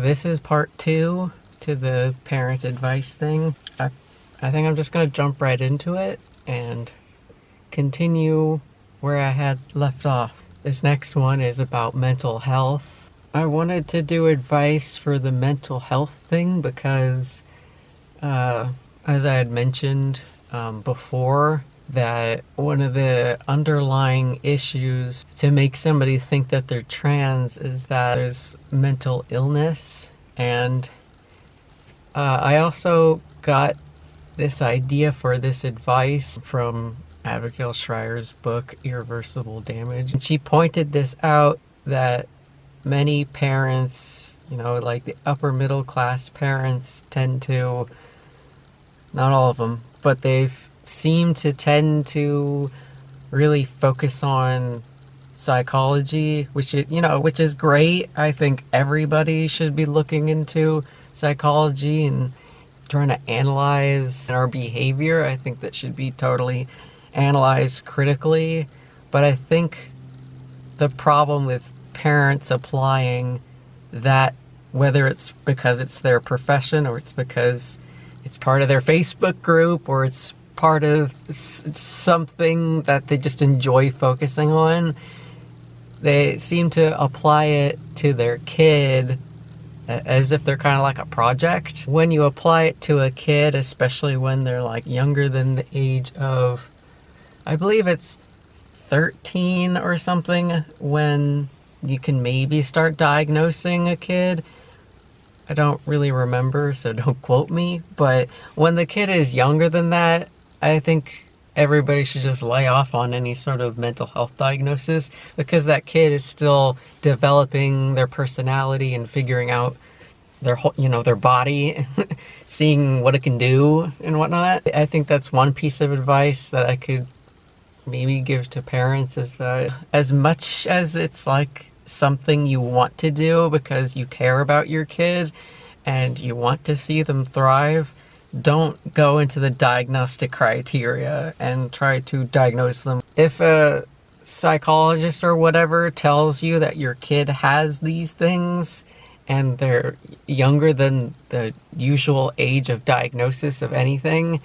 this is part 2 to the parent advice thing. I think I'm just going to jump right into it and continue where I had left off. This next one is about mental health. I wanted to do advice for the mental health thing because, as I had mentioned before, that one of the underlying issues to make somebody think that they're trans is that there's mental illness. And I also got this idea for this advice from Abigail Schreier's book, Irreversible Damage. And she pointed this out, that many parents, like the upper middle class parents tend to, not all of them, but they seem to tend to really focus on psychology, which is great. I think everybody should be looking into psychology and trying to analyze our behavior. I think that should be totally analyzed critically. But I think the problem with parents applying that, whether it's because it's their profession or it's because it's part of their Facebook group or it's part of something that they just enjoy focusing on, they seem to apply it to their kid as if they're kind of like a project. When you apply it to a kid, especially when they're like younger than the age of, I believe it's 13 or something, when you can maybe start diagnosing a kid. I don't really remember, so don't quote me. But when the kid is younger than that, I think everybody should just lay off on any sort of mental health diagnosis, because that kid is still developing their personality and figuring out their whole, their body, seeing what it can do and whatnot. I think that's one piece of advice that I could maybe give to parents, is that as much as it's like something you want to do because you care about your kid and you want to see them thrive, don't go into the diagnostic criteria and try to diagnose them. If a psychologist or whatever tells you that your kid has these things and they're younger than the usual age of diagnosis of anything,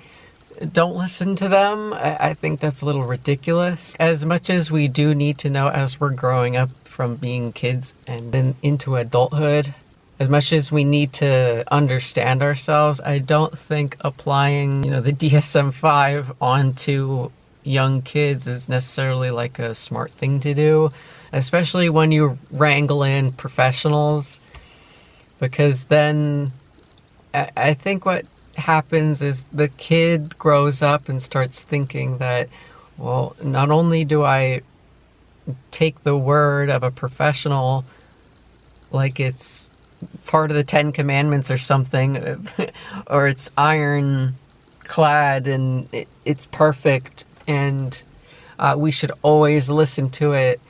don't listen to them. I think that's a little ridiculous. As much as we do need to know as we're growing up from being kids and then into adulthood, as much as we need to understand ourselves, I don't think applying, the DSM-5 onto young kids is necessarily like a smart thing to do, especially when you wrangle in professionals, because then I think what happens is the kid grows up and starts thinking that, well, not only do I take the word of a professional like it's part of the 10 Commandments or something, or it's ironclad and it's perfect and we should always listen to it,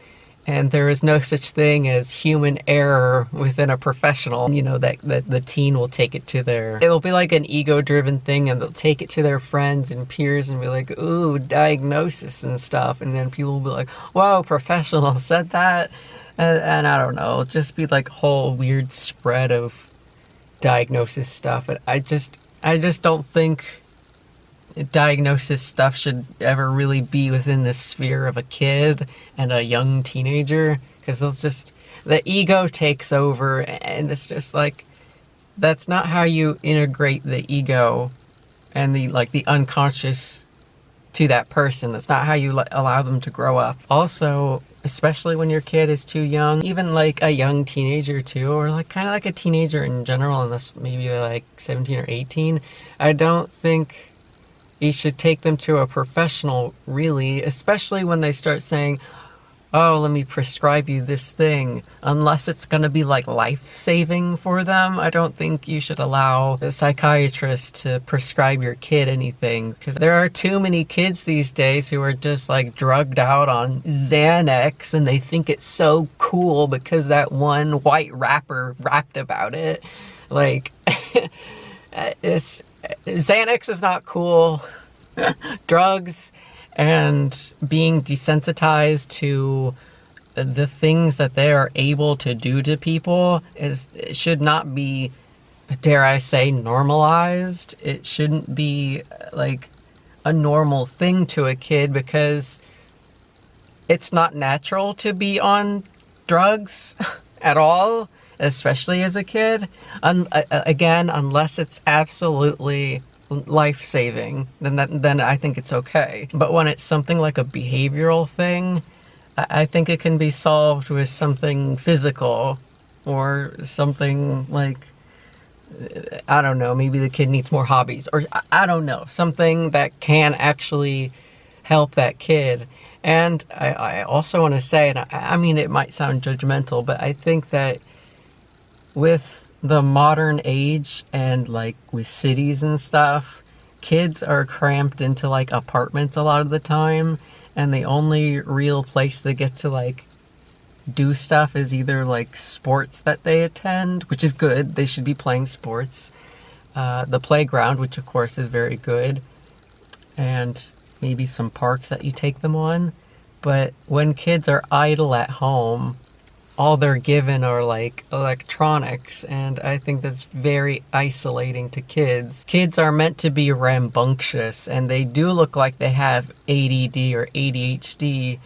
and there is no such thing as human error within a professional. That the teen will take it will be like an ego-driven thing, and they'll take it to their friends and peers and be like, ooh, diagnosis and stuff, and then people will be like, whoa, professional said that. And I don't know, just be like a whole weird spread of diagnosis stuff. I just don't think diagnosis stuff should ever really be within the sphere of a kid and a young teenager, because the ego takes over, and it's just like, that's not how you integrate the ego and the unconscious to that person. That's not how you allow them to grow up. Also, especially when your kid is too young, even like a young teenager too, or like kind of like a teenager in general, unless maybe they're like 17 or 18, I don't think you should take them to a professional, really, especially when they start saying, oh, let me prescribe you this thing, unless it's going to be like life-saving for them. I don't think you should allow a psychiatrist to prescribe your kid anything, because there are too many kids these days who are just like drugged out on Xanax, and they think it's so cool because that one white rapper rapped about it. Like, Xanax is not cool. Drugs and being desensitized to the things that they are able to do to people should not be, dare I say, normalized. It shouldn't be like a normal thing to a kid, because it's not natural to be on drugs at all, especially as a kid. Again, unless it's absolutely life-saving, then I think it's okay. But when it's something like a behavioral thing, I think it can be solved with something physical, or something like, I don't know, maybe the kid needs more hobbies, or I don't know, something that can actually help that kid. And I also want to say, and I mean, it might sound judgmental, but I think that with the modern age, and like with cities and stuff, kids are cramped into like apartments a lot of the time, and the only real place they get to like do stuff is either like sports that they attend, which is good, they should be playing sports, the playground, which of course is very good, and maybe some parks that you take them on. But when kids are idle at home, all they're given are like electronics, and I think that's very isolating to kids. Kids are meant to be rambunctious, and they do look like they have ADD or ADHD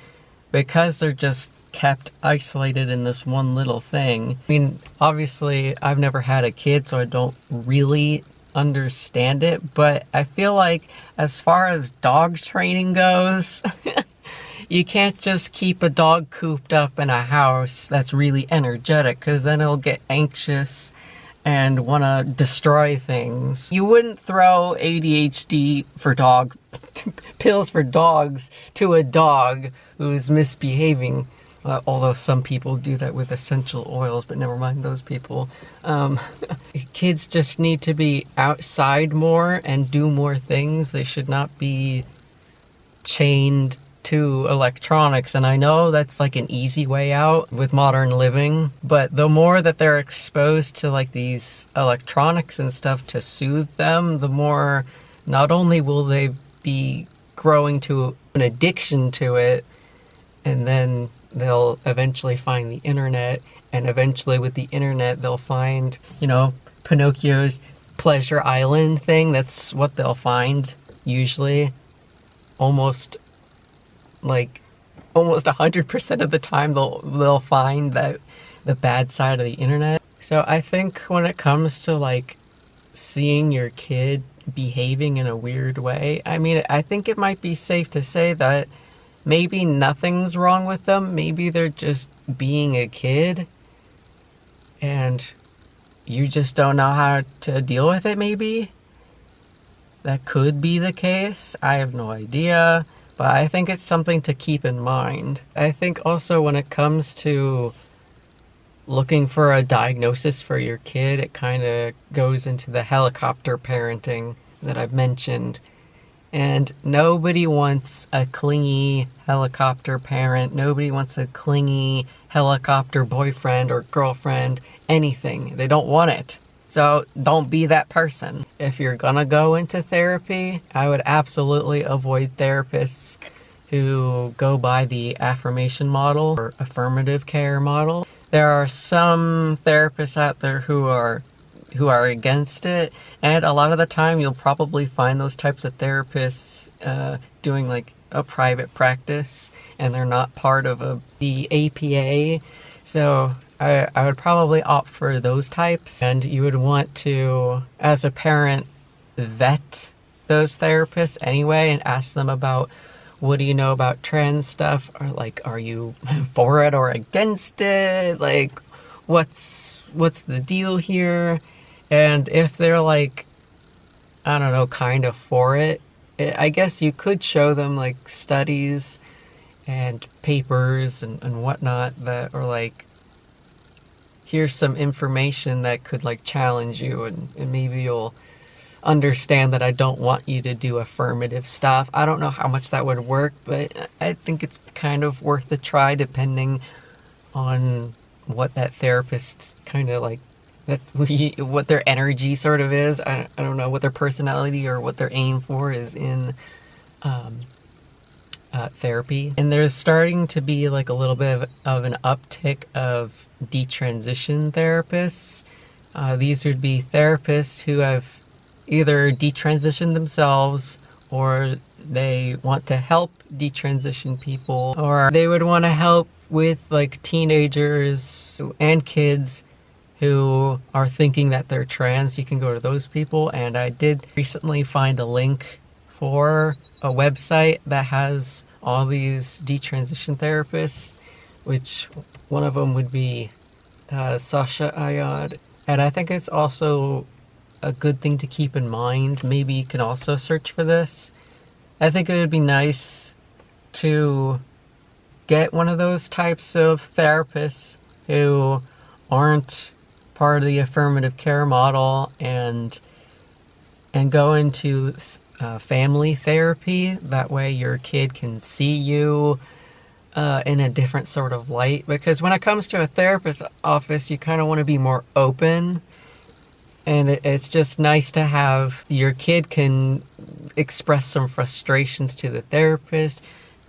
because they're just kept isolated in this one little thing. I mean, obviously, I've never had a kid, so I don't really understand it, but I feel like as far as dog training goes, you can't just keep a dog cooped up in a house that's really energetic, because then it'll get anxious and want to destroy things. You wouldn't throw ADHD for dog pills for dogs to a dog who's misbehaving. Although some people do that with essential oils, but never mind those people. Kids just need to be outside more and do more things. They should not be chained to electronics. And I know that's like an easy way out with modern living, but the more that they're exposed to like these electronics and stuff to soothe them, the more not only will they be growing to an addiction to it, and then they'll eventually find the internet, and eventually with the internet they'll find, you know, Pinocchio's Pleasure Island thing. That's what they'll find usually. Almost 100% of the time they'll find that the bad side of the internet. So I think when it comes to like seeing your kid behaving in a weird way, I mean, I think it might be safe to say that maybe nothing's wrong with them. Maybe they're just being a kid, and you just don't know how to deal with it, maybe. That could be the case. I have no idea, but I think it's something to keep in mind. I think also when it comes to looking for a diagnosis for your kid, it kind of goes into the helicopter parenting that I've mentioned. And nobody wants a clingy helicopter parent. Nobody wants a clingy helicopter boyfriend or girlfriend, anything. They don't want it. So don't be that person. If you're gonna go into therapy, I would absolutely avoid therapists who go by the affirmation model or affirmative care model. There are some therapists out there who are against it, and a lot of the time you'll probably find those types of therapists doing like a private practice, and they're not part of the APA. So I would probably opt for those types, and you would want to, as a parent, vet those therapists anyway and ask them about, what do you know about trans stuff? Or like, are you for it or against it? Like, what's the deal here? And if they're like, I don't know, kind of for it, I guess you could show them like studies and papers and whatnot that are like, here's some information that could like challenge you, and maybe you'll understand that I don't want you to do affirmative stuff. I don't know how much that would work, but I think it's kind of worth a try depending on what that therapist kind of like, what their energy sort of is. I don't know what their personality or what their aim for is in therapy. And there's starting to be like a little bit of an uptick of detransition therapists. These would be therapists who have either detransitioned themselves, or they want to help detransition people, or they would want to help with like teenagers and kids who are thinking that they're trans. You can go to those people. And I did recently find a link for a website that has all these detransition therapists, which one of them would be Sasha Ayad. And I think it's also a good thing to keep in mind. Maybe you can also search for this. I think it would be nice to get one of those types of therapists who aren't part of the affirmative care model, and go into family therapy. That way your kid can see you in a different sort of light. Because when it comes to a therapist's office, you kind of want to be more open. And it's just nice to have your kid can express some frustrations to the therapist,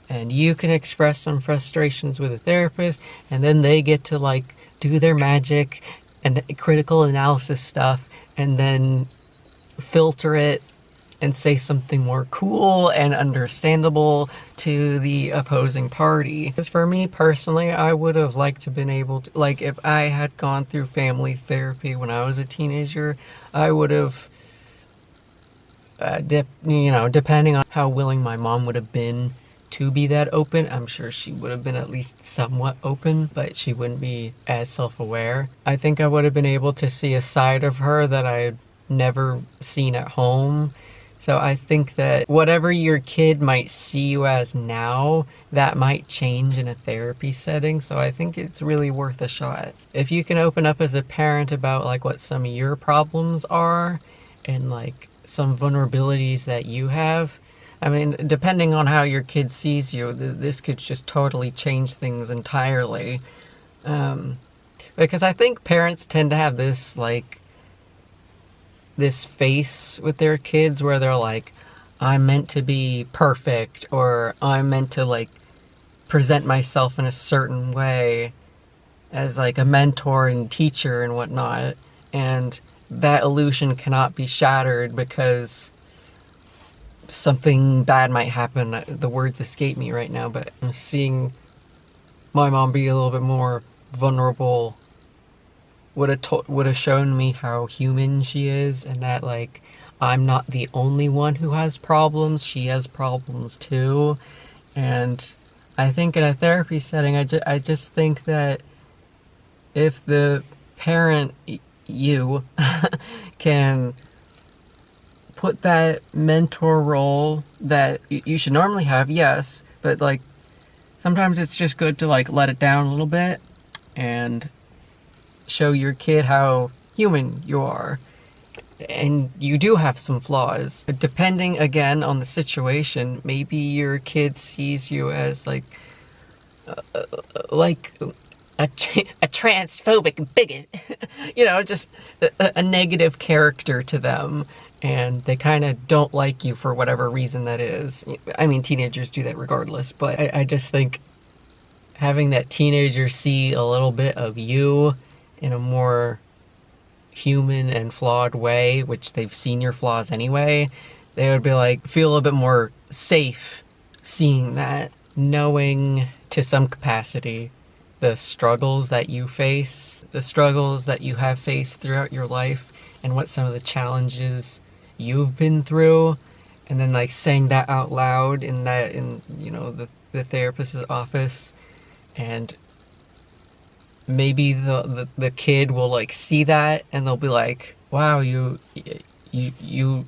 and you can express some frustrations with the therapist, and then they get to like do their magic and critical analysis stuff, and then filter it and say something more cool and understandable to the opposing party. Because for me personally, I would have liked to been able to, like, if I had gone through family therapy when I was a teenager, I would have, depending on how willing my mom would have been to be that open, I'm sure she would have been at least somewhat open, but she wouldn't be as self-aware. I think I would have been able to see a side of her that I had never seen at home. So I think that whatever your kid might see you as now, that might change in a therapy setting. So I think it's really worth a shot. If you can open up as a parent about like what some of your problems are and like some vulnerabilities that you have, I mean, depending on how your kid sees you, this could just totally change things entirely. Because I think parents tend to have this face with their kids where they're like, I'm meant to be perfect, or I'm meant to like present myself in a certain way as like a mentor and teacher and whatnot. And that illusion cannot be shattered because something bad might happen. The words escape me right now, but seeing my mom be a little bit more vulnerable would have shown me how human she is, and that like I'm not the only one who has problems. She has problems too. And I think in a therapy setting, I just think that if the parent, you, can put that mentor role that you should normally have, yes, but like sometimes it's just good to like let it down a little bit and show your kid how human you are. And you do have some flaws. But depending, again, on the situation, maybe your kid sees you as like a transphobic bigot. Just a negative character to them. And they kind of don't like you for whatever reason that is. I mean, teenagers do that regardless. But I just think having that teenager see a little bit of you in a more human and flawed way, which they've seen your flaws anyway, they would be like, feel a little bit more safe seeing that, knowing to some capacity the struggles that you face, the struggles that you have faced throughout your life, and what some of the challenges you've been through, and then like saying that out loud in the therapist's office. And maybe the kid will like see that and they'll be like, wow, you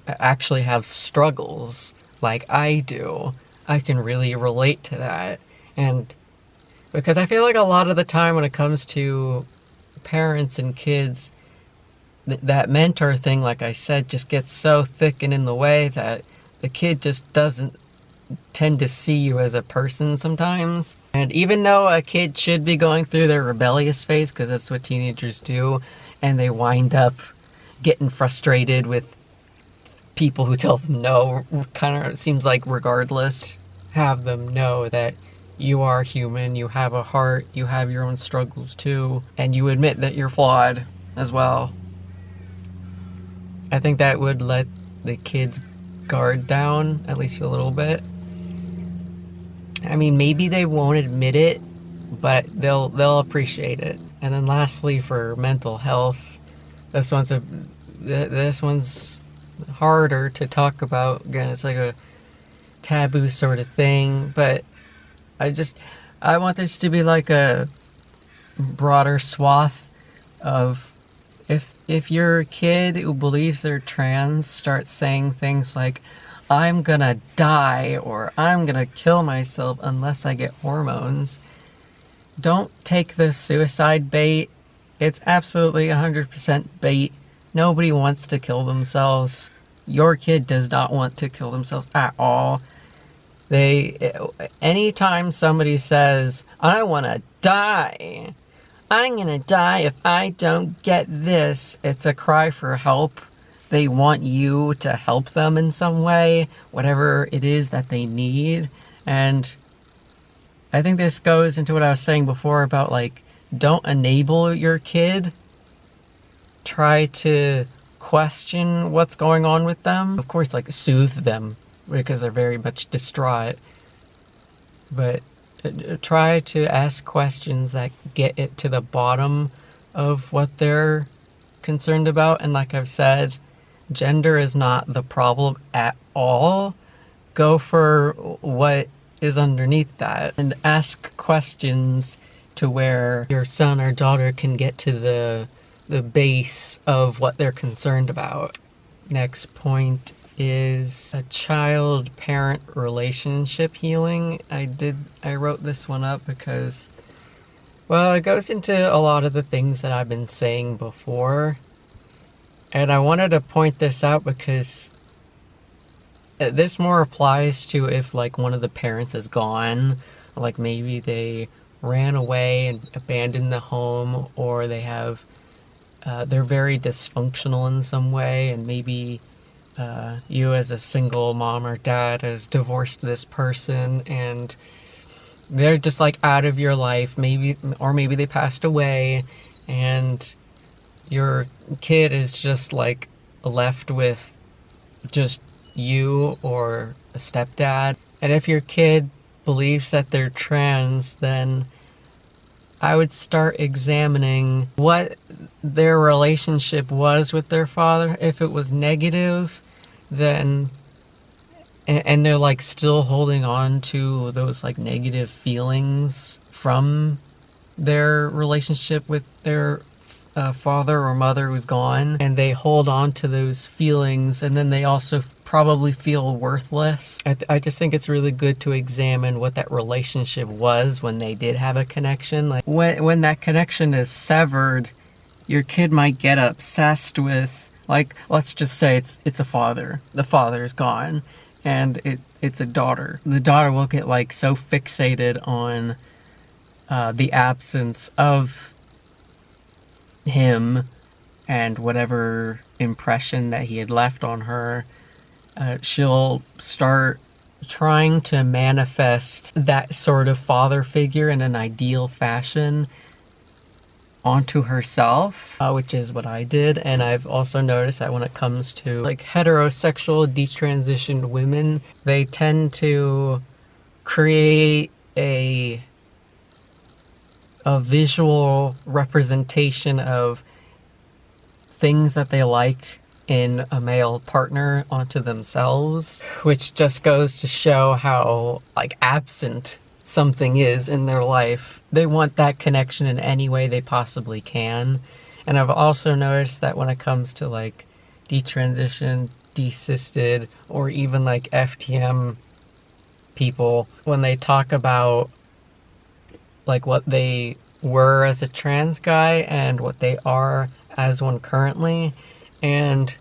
actually have struggles like I do. I can really relate to that. And because I feel like a lot of the time when it comes to parents and kids, that mentor thing, like I said, just gets so thick and in the way that the kid just doesn't tend to see you as a person sometimes. And even though a kid should be going through their rebellious phase, because that's what teenagers do, and they wind up getting frustrated with people who tell them no, kind of seems like regardless. have them know that you are human, you have a heart, you have your own struggles too, and you admit that you're flawed as well. I think that would let the kids guard down at least a little bit. I mean, maybe they won't admit it, but they'll appreciate it. And then lastly, for mental health, this one's harder to talk about. Again, it's like a taboo sort of thing, but I want this to be like a broader swath of if your kid who believes they're trans starts saying things like, I'm gonna die, or I'm gonna kill myself unless I get hormones, don't take the suicide bait. It's absolutely 100% bait. Nobody wants to kill themselves. Your kid does not want to kill themselves at all. Anytime somebody says, I want to die, I'm going to die if I don't get this, it's a cry for help. They want you to help them in some way, whatever it is that they need. And I think this goes into what I was saying before about, like, don't enable your kid. Try to question what's going on with them. Of course, like, soothe them because they're very much distraught. But try to ask questions that get it to the bottom of what they're concerned about. And like I've said, gender is not the problem at all. Go for what is underneath that and ask questions to where your son or daughter can get to the base of what they're concerned about. Next point is a child-parent relationship healing. I wrote this one up because, well, it goes into a lot of the things that I've been saying before. And I wanted to point this out because this more applies to if, like, one of the parents is gone, like maybe they ran away and abandoned the home, or they have they're very dysfunctional in some way, and maybe you as a single mom or dad has divorced this person and they're just like out of your life, maybe they passed away, and your kid is just like left with just you or a stepdad. And if your kid believes that they're trans, then I would start examining what their relationship was with their father. If it was negative, then and they're like still holding on to those like negative feelings from their relationship with their father or mother who's gone, and they hold on to those feelings, and then they also probably feel worthless. I just think it's really good to examine what that relationship was when they did have a connection. Like when that connection is severed, your kid might get obsessed with, like, let's just say it's a father. The father is gone, and it's a daughter. The daughter will get like so fixated on the absence of him and whatever impression that he had left on her, she'll start trying to manifest that sort of father figure in an ideal fashion onto herself, which is what I did. And I've also noticed that when it comes to like heterosexual detransitioned women, they tend to create a visual representation of things that they like in a male partner onto themselves, which just goes to show how like absent something is in their life. They want that connection in any way they possibly can. And I've also noticed that when it comes to like detransition, desisted, or even like FTM people, when they talk about like what they were as a trans guy and what they are as one currently, and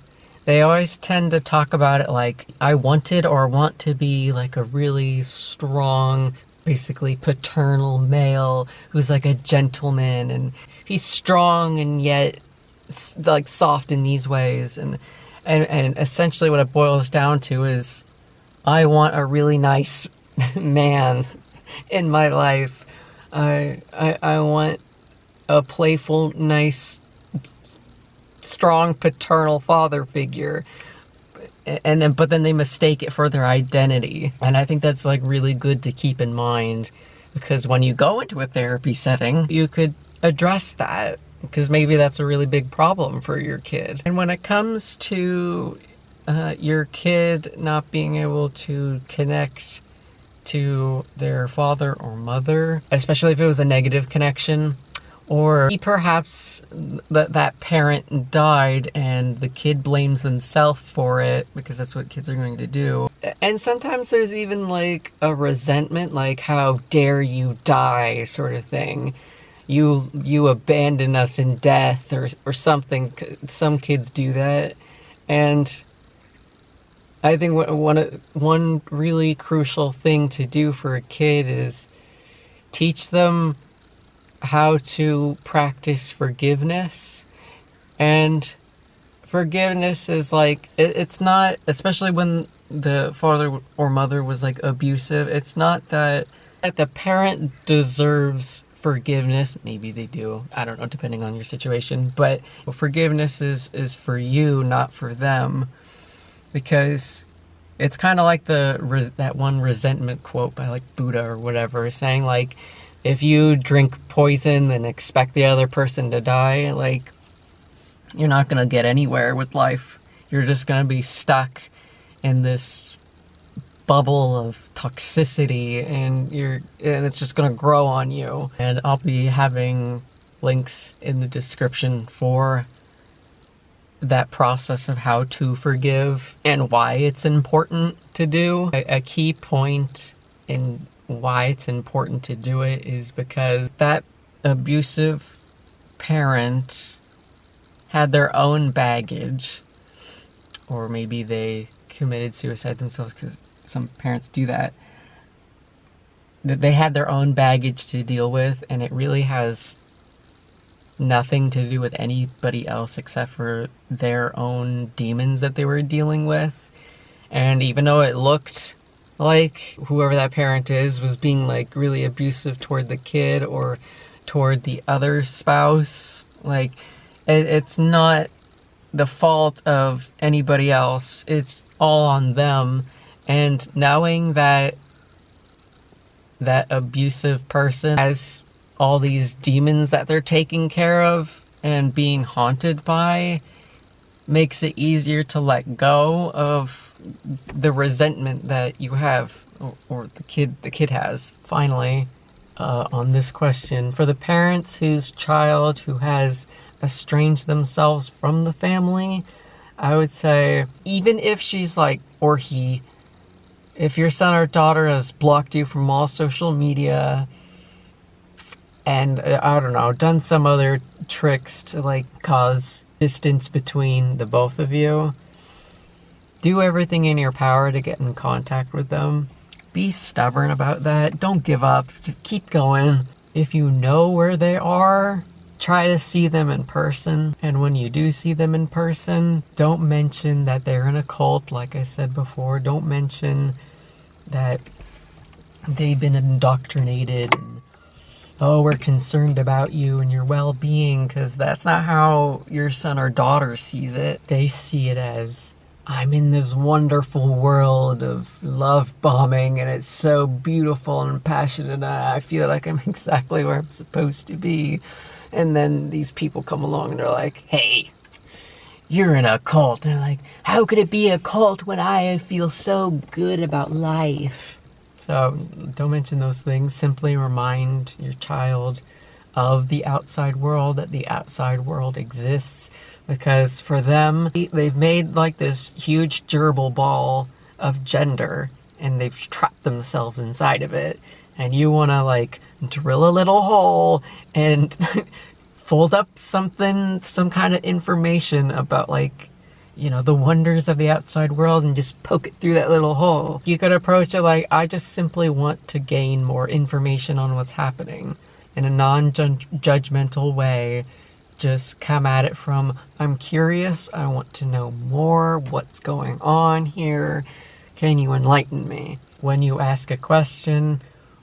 they always tend to talk about it like, I wanted or want to be like a really strong, basically paternal male who's like a gentleman, and he's strong and yet like soft in these ways, and essentially what it boils down to is, I want a really nice man in my life. I want a playful, nice, strong paternal father figure. But then they mistake it for their identity. And I think that's like really good to keep in mind, because when you go into a therapy setting, you could address that, because maybe that's a really big problem for your kid. And when it comes to your kid not being able to connect to their father or mother, especially if it was a negative connection, or perhaps that parent died and the kid blames themselves for it, because that's what kids are going to do. And sometimes there's even like a resentment, like, how dare you die, sort of thing. You abandon us in death, or something. Some kids do that. And I think one really crucial thing to do for a kid is teach them how to practice forgiveness. And forgiveness is like, it's not, especially when the father or mother was like abusive, it's not that the parent deserves forgiveness. Maybe they do, I don't know, depending on your situation, but forgiveness is for you, not for them. Because it's kind of like that one resentment quote by like Buddha or whatever, saying like, if you drink poison and expect the other person to die, like, you're not gonna get anywhere with life. You're just gonna be stuck in this bubble of toxicity, and it's just gonna grow on you. And I'll be having links in the description for that process of how to forgive and why it's important to do. A key point in why it's important to do it is because that abusive parent had their own baggage, or maybe they committed suicide themselves, because some parents do that. That they had their own baggage to deal with, and it really has nothing to do with anybody else except for their own demons that they were dealing with. And even though it looked like whoever that parent is was being like really abusive toward the kid or toward the other spouse, like, it's not the fault of anybody else. It's all on them. And knowing that that abusive person has all these demons that they're taking care of and being haunted by makes it easier to let go of the resentment that you have, or the kid has. Finally, on this question, for the parents whose child who has estranged themselves from the family, I would say, even if she's like, or he, if your son or daughter has blocked you from all social media and, I don't know, done some other tricks to like cause distance between the both of you, do everything in your power to get in contact with them. Be stubborn about that. Don't give up. Just keep going. If you know where they are, try to see them in person. And when you do see them in person, don't mention that they're in a cult, like I said before. Don't mention that they've been indoctrinated and, oh, we're concerned about you and your well-being, because that's not how your son or daughter sees it. They see it as, I'm in this wonderful world of love bombing and it's so beautiful and passionate and I feel like I'm exactly where I'm supposed to be. And then these people come along and they're like, hey, you're in a cult. And they're like, how could it be a cult when I feel so good about life? So don't mention those things. Simply remind your child of the outside world, that the outside world exists. Because for them, they've made like this huge gerbil ball of gender and they've trapped themselves inside of it. And you want to like drill a little hole and fold up something, some kind of information about like, you know, the wonders of the outside world and just poke it through that little hole. You could approach it like, I just simply want to gain more information on what's happening in a non-judgmental way. Just come at it from, I'm curious, I want to know more, what's going on here, can you enlighten me? When you ask a question,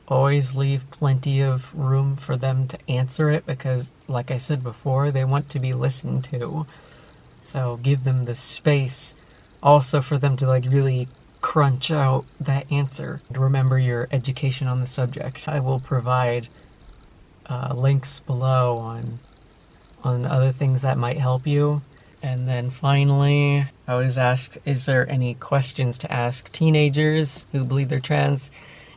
always leave plenty of room for them to answer it because, like I said before, they want to be listened to. So give them the space also for them to like really crunch out that answer. Remember your education on the subject. I will provide links below on other things that might help you. And then finally, I was asked, is there any questions to ask teenagers who believe they're trans?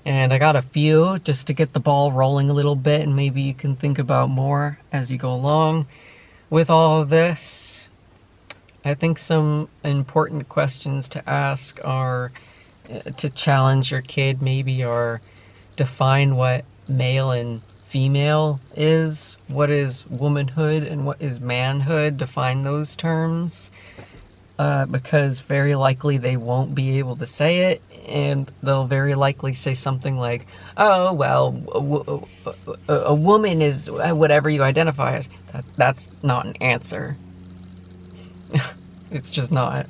And I got a few just to get the ball rolling a little bit, and maybe you can think about more as you go along with all of this. I think some important questions to ask are to challenge your kid maybe, or define what male and female is, what is womanhood and what is manhood, define those terms, because very likely they won't be able to say it, and they'll very likely say something like, oh, well, a woman is whatever you identify as. That's not an answer. It's just not.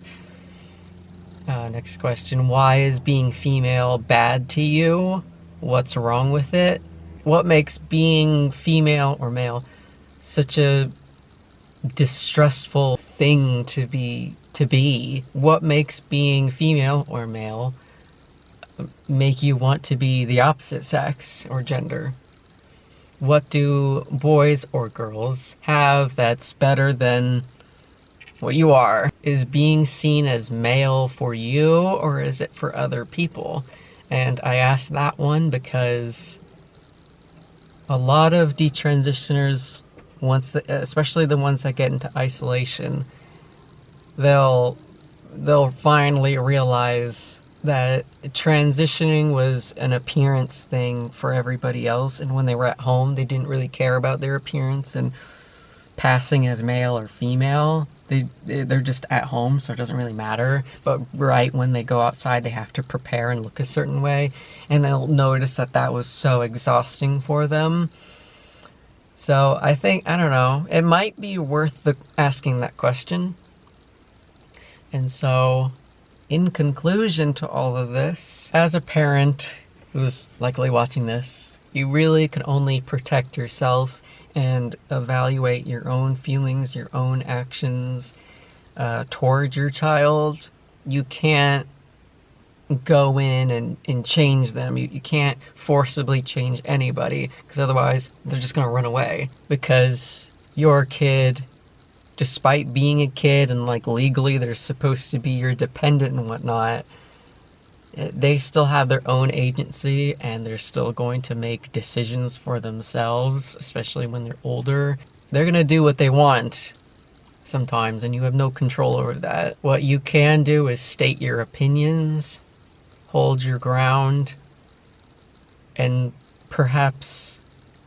Next question, why is being female bad to you? What's wrong with it? What makes being female or male such a distressful thing to be? What makes being female or male make you want to be the opposite sex or gender? What do boys or girls have that's better than what you are? Is being seen as male for you, or is it for other people? And I asked that one because a lot of detransitioners, especially the ones that get into isolation, they'll finally realize that transitioning was an appearance thing for everybody else, and when they were at home, they didn't really care about their appearance and passing as male or female. They're just at home, so it doesn't really matter. But right when they go outside, they have to prepare and look a certain way, and they'll notice that was so exhausting for them. So I think, I don't know, it might be worth asking that question. And so, in conclusion to all of this, as a parent who's likely watching this, you really can only protect yourself and evaluate your own feelings, your own actions toward your child. You can't go in and change them. You can't forcibly change anybody, because otherwise they're just going to run away. Because your kid, despite being a kid and like legally they're supposed to be your dependent and whatnot, they still have their own agency, and they're still going to make decisions for themselves, especially when they're older. They're going to do what they want sometimes, and you have no control over that. What you can do is state your opinions, hold your ground, and perhaps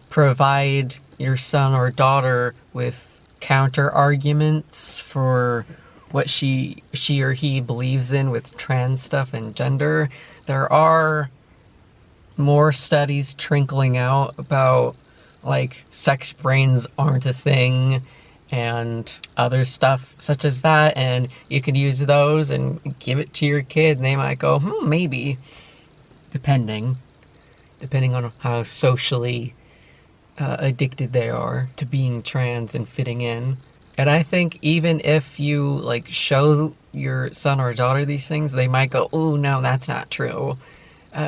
provide your son or daughter with counter arguments for what she or he believes in with trans stuff and gender. There are more studies trickling out about like sex brains aren't a thing and other stuff such as that, and you could use those and give it to your kid, and they might go, maybe, depending on how socially addicted they are to being trans and fitting in. And I think even if you like show your son or daughter these things, they might go, oh no, that's not true.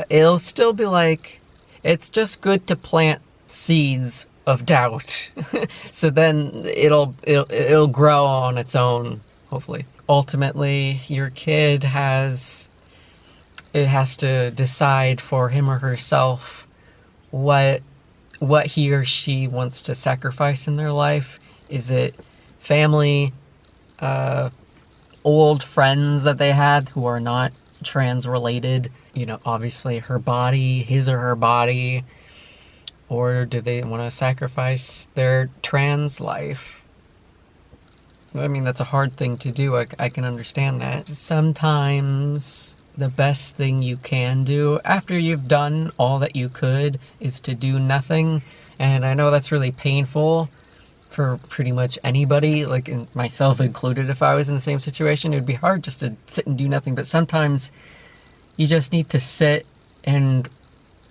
It'll still be like, it's just good to plant seeds of doubt. So then it'll grow on its own, hopefully. Ultimately, your kid has to decide for him or herself what he or she wants to sacrifice in their life. Is it family, old friends that they had who are not trans related, obviously his or her body, or do they want to sacrifice their trans life? I mean, that's a hard thing to do. I can understand that. Sometimes the best thing you can do after you've done all that you could is to do nothing. And I know that's really painful for pretty much anybody, like myself included. If I was in the same situation, it would be hard just to sit and do nothing. But sometimes you just need to sit and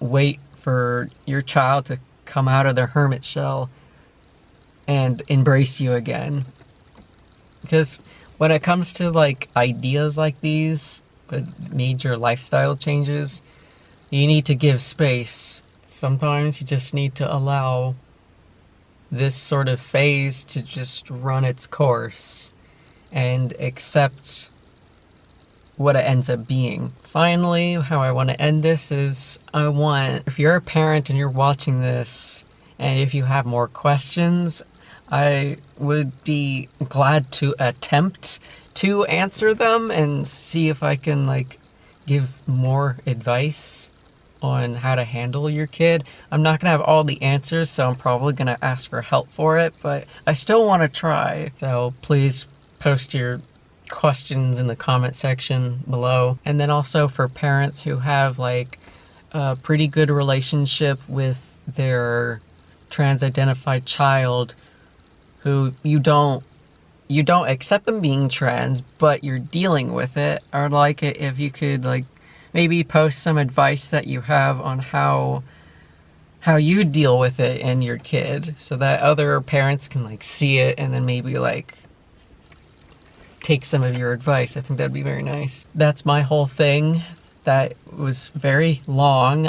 wait for your child to come out of their hermit shell and embrace you again. Because when it comes to like ideas like these with major lifestyle changes, you need to give space. Sometimes you just need to allow this sort of phase to just run its course and accept what it ends up being. Finally, how I want to end this is, if you're a parent and you're watching this, and if you have more questions, I would be glad to attempt to answer them and see if I can like give more advice on how to handle your kid. I'm not gonna have all the answers, so I'm probably gonna ask for help for it, but I still want to try. So please post your questions in the comment section below. And then also for parents who have like a pretty good relationship with their trans-identified child, who you don't accept them being trans, but you're dealing with it, I would like it if you could like maybe post some advice that you have on how you deal with it and your kid, so that other parents can like see it and then maybe like take some of your advice. I think that'd be very nice. That's my whole thing. That was very long.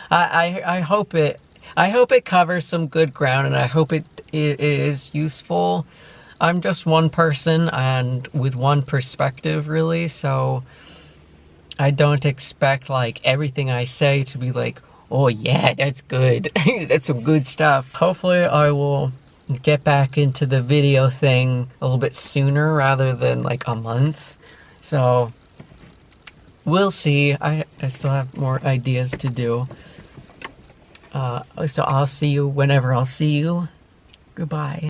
I hope it covers some good ground, and I hope it is useful. I'm just one person and with one perspective really, so I don't expect like everything I say to be like, oh yeah, that's good. That's some good stuff. Hopefully I will get back into the video thing a little bit sooner rather than like a month. So we'll see. I still have more ideas to do. So I'll see you whenever I'll see you. Goodbye.